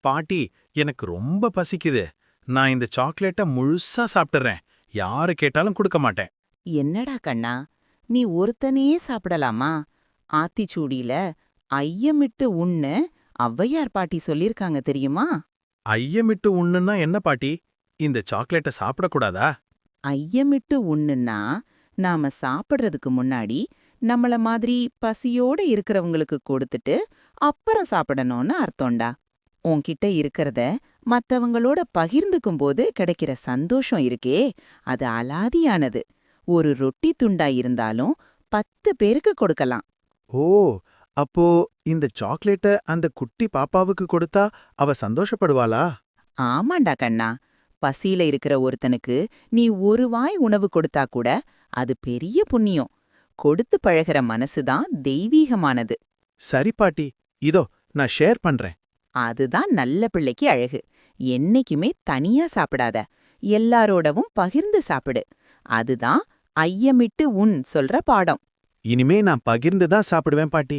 பாட்டி, எனக்கு ரொம்ப பசிக்குது. நான் இந்த சாக்லேட்ட முழுசா சாப்பிட்டுறேன். யாரு கேட்டாலும் கொடுக்க மாட்டேன். என்னடா கண்ணா, நீ ஒருத்தனே சாப்பிடலாமா? ஆத்திச்சூடியில ஐயமிட்டு உண்ணு ஔவையார் பாட்டி சொல்லிருக்காங்க தெரியுமா? ஐயமிட்டு உண்ணுன்னா என்ன பாட்டி? இந்த சாக்லேட்ட சாப்பிடக்கூடாதா? ஐயமிட்டு உண்ணுன்னா, நாம சாப்பிடுறதுக்கு முன்னாடி நம்மள மாதிரி பசியோட இருக்கிறவங்களுக்கு கொடுத்துட்டு அப்புறம் சாப்பிடணும்னு அர்த்தம்டா. உன்கிட்ட இருக்கிறத மத்தவங்களோட பகிர்ந்துக்கும் போது கிடைக்கிற சந்தோஷம் இருக்கே, அது அலாதியானது. ஒரு ரொட்டி துண்டா இருந்தாலும் 10 பேருக்கு கொடுக்கலாம். ஓ, அப்போ இந்த சாக்லேட்ட அந்த குட்டி பாப்பாவுக்கு கொடுத்தா அவ சந்தோஷப்படுவாளா? ஆமாண்டா கண்ணா, பசியில இருக்கிற ஒருத்தனுக்கு நீ ஒரு வாய் உணவு கொடுத்தா கூட அது பெரிய புண்ணியம். கொடுத்து பழகுற மனசுதான் தெய்வீகமானது. சரி பாட்டி, இதோ நான் ஷேர் பண்றேன். அதுதான் நல்ல பிள்ளைக்கு அழகு. என்னைக்குமே தனியா சாப்பிடாத, எல்லாரோடவும் பகிர்ந்து சாப்பிடு. அதுதான் ஐயமிட்டு உன் சொல்ற பாடம். இனிமே நான் பகிர்ந்து தான் சாப்பிடுவேன் பாட்டி.